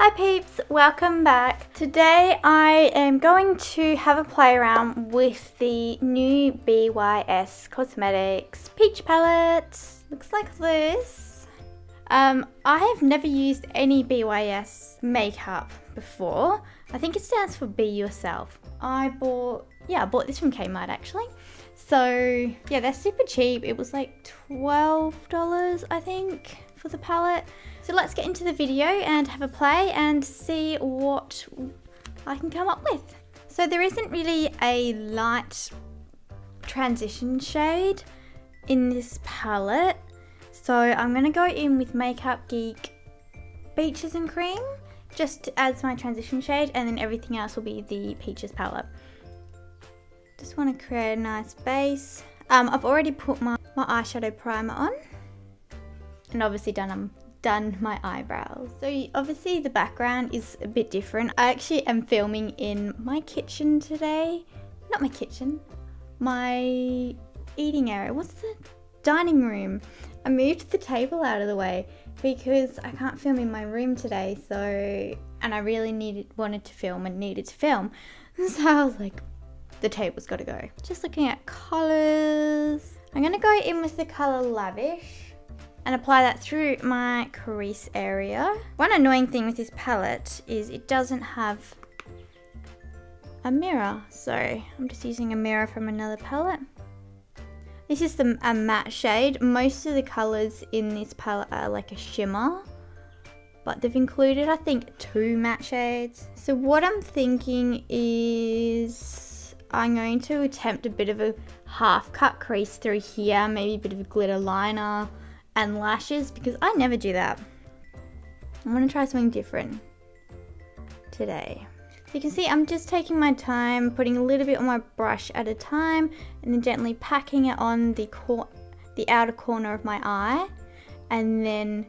Hi peeps, welcome back. Today I am going to have a play around with the new BYS Cosmetics Peach palette. Looks like this. I have never used any BYS makeup before. I think it stands for Be Yourself. I bought this from Kmart actually. So yeah, they're super cheap. It was like $12 I think for the palette. So let's get into the video and have a play and see what I can come up with. So there isn't really a light transition shade in this palette. So I'm gonna go in with Makeup Geek Peaches and Cream just as my transition shade, and then everything else will be the Peaches palette. Just want to create a nice base. I've already put my eyeshadow primer on, and obviously done my eyebrows. So obviously the background is a bit different. I actually am filming in my kitchen today. Not my kitchen, my eating area. What's the dining room? I moved the table out of the way because I can't film in my room today. So, and I really wanted to film and needed to film. So I was like, the table's got to go. Just looking at colors. I'm gonna go in with the color Lavish and apply that through my crease area. One annoying thing with this palette is it doesn't have a mirror, so I'm just using a mirror from another palette. This is a matte shade. Most of the colors in this palette are like a shimmer, but they've included I think 2 matte shades. So what I'm thinking is I'm going to attempt a bit of a half cut crease through here, maybe a bit of a glitter liner and lashes, because I never do that. I'm going to try something different today. So you can see I'm just taking my time, putting a little bit on my brush at a time, and then gently packing it on the outer corner of my eye, and then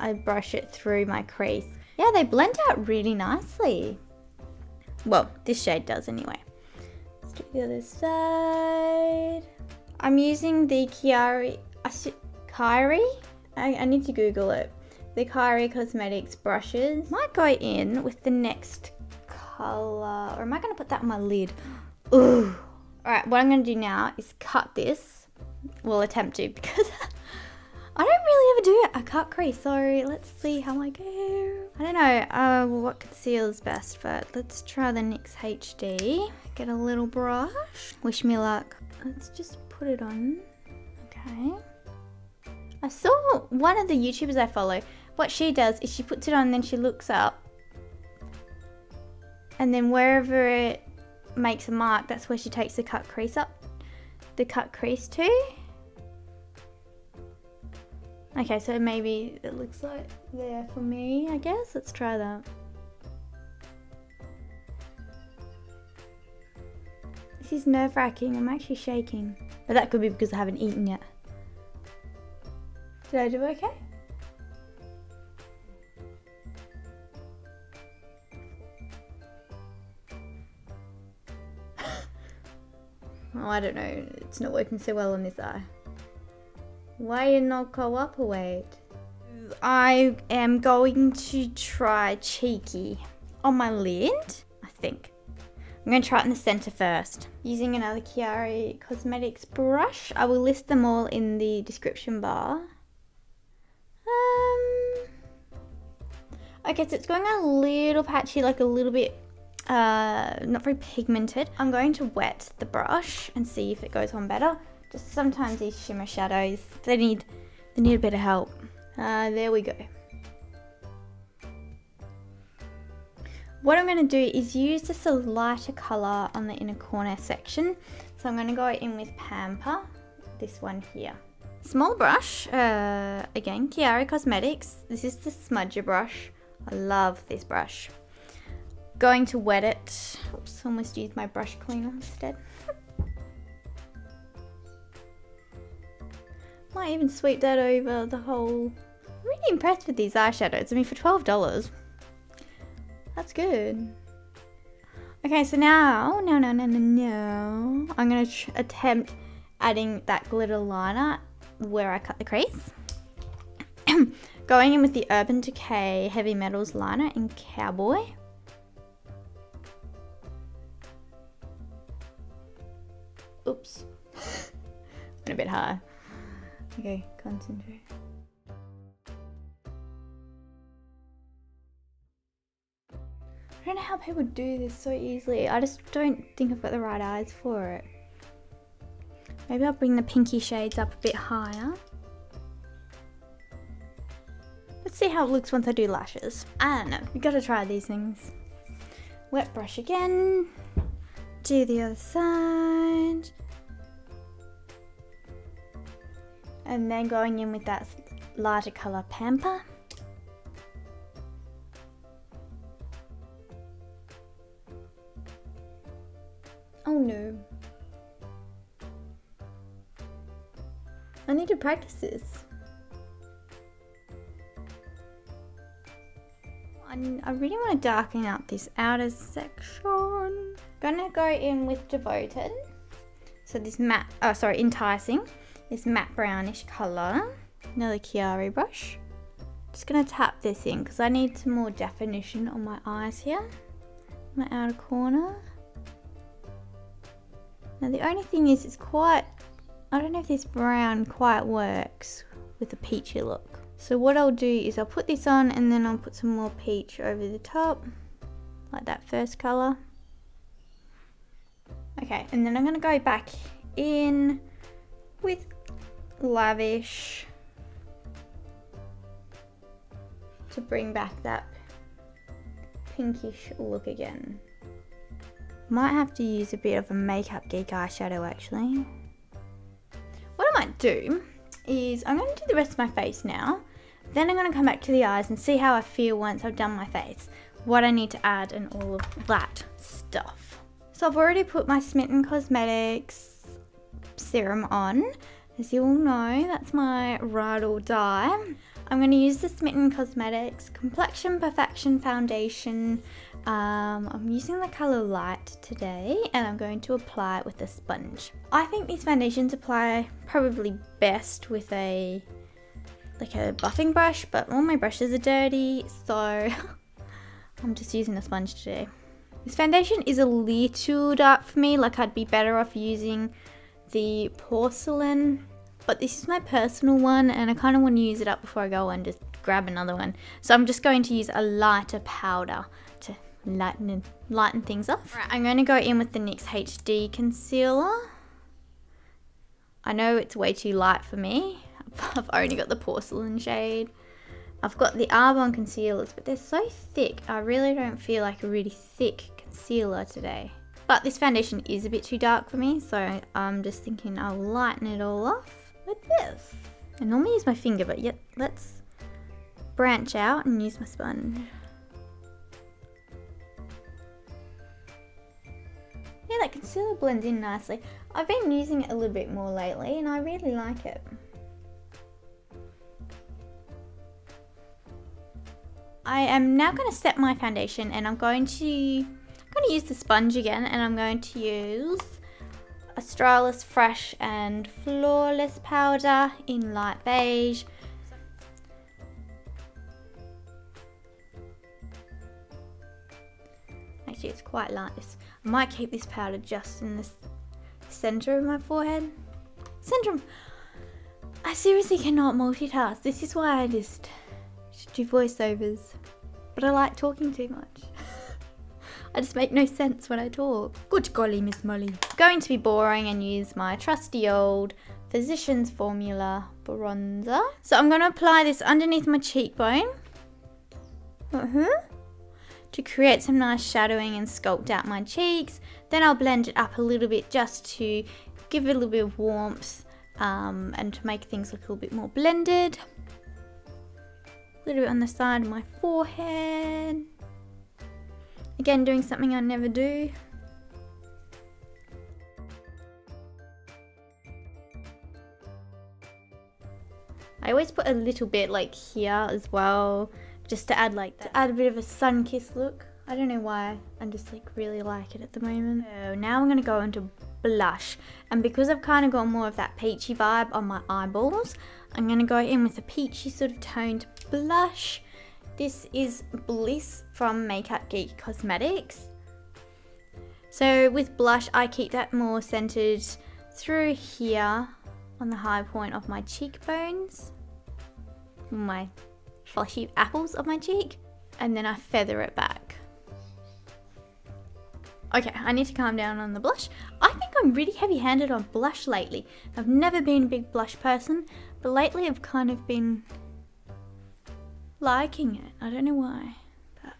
I brush it through my crease. Yeah, they blend out really nicely. Well, this shade does anyway. Let's do the other side. I'm using the I need to Google it. The BYS Cosmetics brushes. Might go in with the next color, or am I going to put that on my lid? Ooh. Alright, what I'm going to do now is cut this. Well, attempt to, because I don't really ever do a cut crease, so let's see how I go. I don't know what concealer is best, but let's try the NYX HD. Get a little brush. Wish me luck. Let's just put it on. Okay. I saw one of the YouTubers I follow, what she does is she puts it on and then she looks up, and then wherever it makes a mark, that's where she takes the cut crease to. Okay, so maybe it looks like there for me, I guess. Let's try that. This is nerve-wracking. I'm actually shaking. But that could be because I haven't eaten yet. Did I do okay? Oh, I don't know. It's not working so well on this eye. Why you not cooperate? I am going to try Cheeky on my lid, I think. I'm going to try it in the center first. Using another BYS Cosmetics brush. I will list them all in the description bar. Okay, so it's going a little patchy, like a little bit not very pigmented. I'm going to wet the brush and see if it goes on better. Just sometimes these shimmer shadows, they need a bit of help. There we go. What I'm going to do is use just a lighter colour on the inner corner section. So I'm going to go in with Pamper, this one here. Small brush, again, BYS Cosmetics. This is the smudger brush. I love this brush. Going to wet it. Oops, almost used my brush cleaner instead. Might even sweep that over the whole. I'm really impressed with these eyeshadows. I mean, for $12, that's good. Okay, so now, no. I'm gonna attempt adding that glitter liner where I cut the crease. Going in with the Urban Decay Heavy Metals liner in Cowboy. Oops. Went a bit high. Okay, concentrate. I don't know how people do this so easily. I just don't think I've got the right eyes for it. Maybe I'll bring the pinky shades up a bit higher. Let's see how it looks once I do lashes. I don't know, you gotta try these things. Wet brush again. Do the other side. And then going in with that lighter colour Pamper. Oh no. I need to practice this. I really want to darken out this outer section. Gonna go in with Devoted. So this matte, Enticing. This matte brownish colour. Another Chiari brush. Just gonna tap this in because I need some more definition on my eyes here. My outer corner. Now the only thing is it's quite, I don't know if this brown quite works with the peachy look. So what I'll do is I'll put this on and then I'll put some more peach over the top, like that first colour. Okay, and then I'm going to go back in with Lavish to bring back that pinkish look again. Might have to use a bit of a Makeup Geek eyeshadow actually. What I might do is I'm going to do the rest of my face now. Then I'm going to come back to the eyes and see how I feel once I've done my face. What I need to add and all of that stuff. So I've already put my Smitten Cosmetics serum on. As you all know, that's my ride or die. I'm going to use the Smitten Cosmetics Complexion Perfection Foundation. I'm using the colour Light today and I'm going to apply it with a sponge. I think these foundations apply probably best with a buffing brush, but all my brushes are dirty, so I'm just using a sponge today. This foundation is a little dark for me, like I'd be better off using the Porcelain, but this is my personal one and I kind of want to use it up before I go and just grab another one. So I'm just going to use a lighter powder to lighten things up. Right, I'm going to go in with the NYX HD concealer. I know it's way too light for me. I've only got the Porcelain shade. I've got the Arbonne concealers, but they're so thick. I really don't feel like a really thick concealer today. But this foundation is a bit too dark for me, so I'm just thinking I'll lighten it all off with this. I normally use my finger, but yet let's branch out and use my sponge. Yeah, that concealer blends in nicely. I've been using it a little bit more lately and I really like it. I am now going to set my foundation and I'm going to use the sponge again, and I'm going to use Australis Fresh and Flawless powder in light beige. Actually, it's quite light. I might keep this powder just in the center of my forehead. I seriously cannot multitask. This is why I just do voiceovers. But I like talking too much. I just make no sense when I talk. Good golly, Miss Molly. Going to be boring and use my trusty old Physicians Formula bronzer. So I'm going to apply this underneath my cheekbone. To create some nice shadowing and sculpt out my cheeks. Then I'll blend it up a little bit just to give it a little bit of warmth and to make things look a little bit more blended. A little bit on the side of my forehead. Again, doing something I never do. I always put a little bit like here as well, just to add a bit of a sun-kissed look. I don't know why, I just like really like it at the moment. So now I'm gonna go into blush, and because I've kind of got more of that peachy vibe on my eyeballs, I'm going to go in with a peachy sort of toned blush. This is Bliss from Geek Cosmetics. So with blush, I keep that more centered through here on the high point of my cheekbones, my fleshy apples of my cheek, and then I feather it back. Okay, I need to calm down on the blush. I think I'm really heavy-handed on blush lately. I've never been a big blush person, but lately I've kind of been liking it. I don't know why, but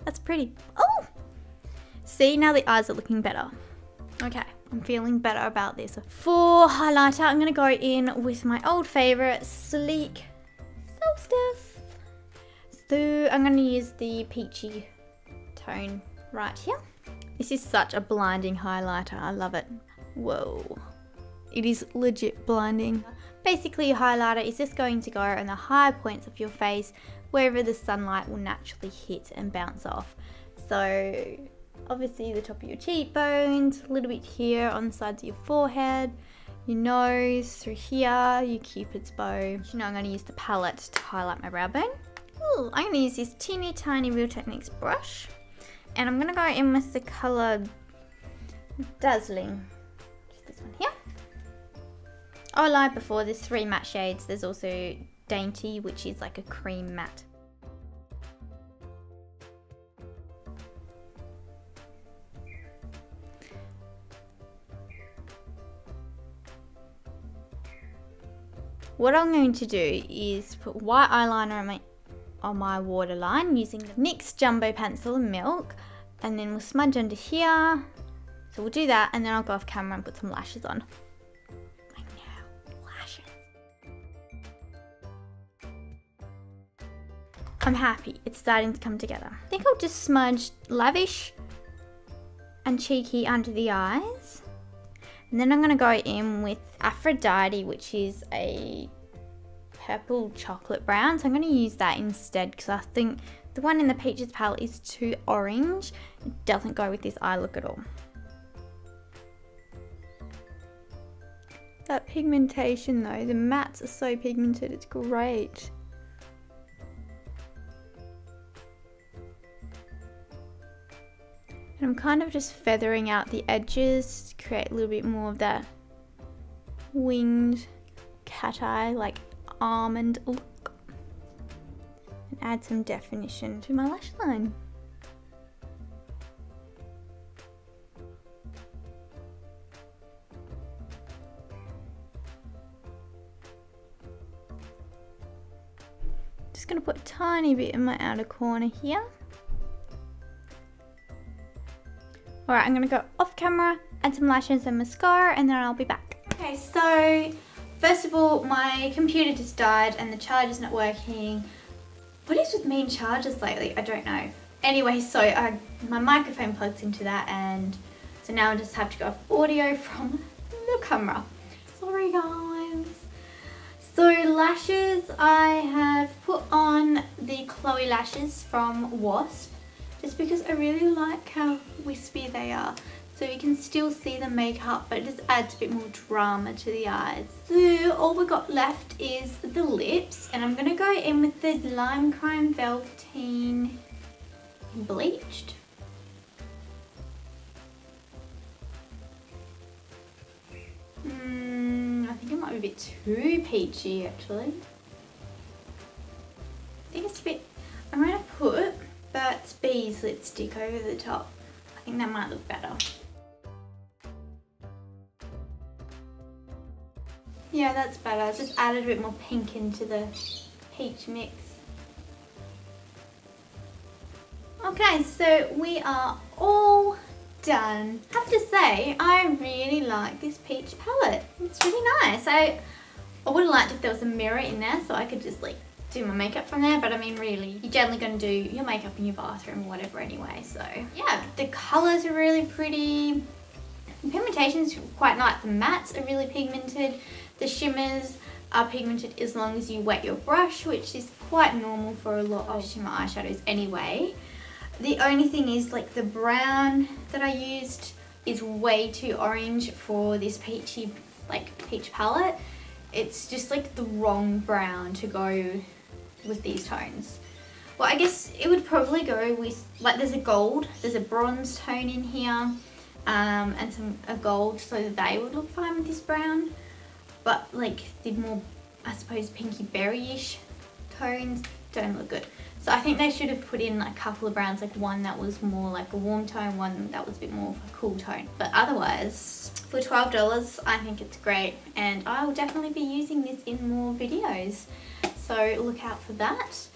that's pretty. Oh! See, now the eyes are looking better. Okay, I'm feeling better about this. For highlighter, I'm going to go in with my old favourite, Sleek Solstice. So I'm going to use the peachy tone right here. This is such a blinding highlighter. I love it. Whoa. It is legit blinding. Basically, a highlighter is just going to go on the high points of your face, wherever the sunlight will naturally hit and bounce off. So obviously the top of your cheekbones, a little bit here on the sides of your forehead, your nose, through here, your cupid's bow. Now I'm going to use the palette to highlight my brow bone. Ooh, I'm going to use this teeny tiny Real Techniques brush, and I'm going to go in with the colour Dazzling. Just this one here. Oh, I lied before, there's 3 matte shades. There's also Dainty, which is like a cream matte. What I'm going to do is put white eyeliner on my waterline using the NYX Jumbo Pencil and Milk, and then we'll smudge under here. So we'll do that, and then I'll go off camera and put some lashes on. I know, lashes. I'm happy, it's starting to come together. I think I'll just smudge Lavish and Cheeky under the eyes. And then I'm going to go in with Aphrodite, which is a purple chocolate brown. So I'm going to use that instead because I think the one in the Peaches palette is too orange. It doesn't go with this eye look at all. That pigmentation though, the mattes are so pigmented, it's great. And I'm kind of just feathering out the edges to create a little bit more of that winged cat eye, like almond look. And add some definition to my lash line. Just gonna put a tiny bit in my outer corner here. Alright, I'm gonna go off camera, add some lashes and mascara, and then I'll be back. Okay, so first of all, my computer just died and the charger's not working. What is with me and chargers lately? I don't know. Anyway, so my microphone plugs into that, and so now I just have to go off audio from the camera. Sorry guys. So lashes, I have put on the Khloe lashes from WASP. Just because I really like how wispy they are. So you can still see the makeup, but it just adds a bit more drama to the eyes. So all we got left is the lips, and I'm going to go in with the Limecrime Velveteen Bleached. I think it might be a bit too peachy actually. I think it's a bit, I'm going to put Burt's Bees lipstick over the top. I think that might look better. Yeah, that's better. It's just added a bit more pink into the peach mix. Okay, so we are all done. I have to say, I really like this peach palette. It's really nice. I would have liked if there was a mirror in there so I could just like do my makeup from there, but I mean really, you're generally going to do your makeup in your bathroom or whatever anyway, so yeah, the colours are really pretty, the pigmentation's quite nice, the mattes are really pigmented, the shimmers are pigmented as long as you wet your brush, which is quite normal for a lot of shimmer eyeshadows anyway. The only thing is like the brown that I used is way too orange for this peachy, like peach palette. it's just like the wrong brown to go with these tones. Well, I guess it would probably go with, like, there's a gold, there's a bronze tone in here, and a gold, so that they would look fine with this brown. But like the more, I suppose, pinky berry-ish tones don't look good. So I think they should have put in a couple of browns, like one that was more like a warm tone, one that was a bit more of a cool tone. But otherwise, for $12, I think it's great, and I will definitely be using this in more videos. So look out for that.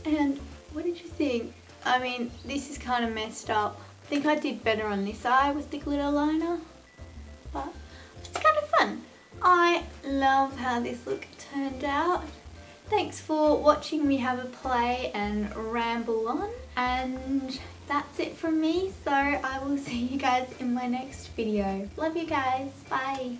And what did you think? I mean, this is kind of messed up. I think I did better on this eye with the glitter liner, but it's kind of fun. I love how this look turned out. Thanks for watching me have a play and ramble on, and that's it from me, so I will see you guys in my next video. Love you guys, bye.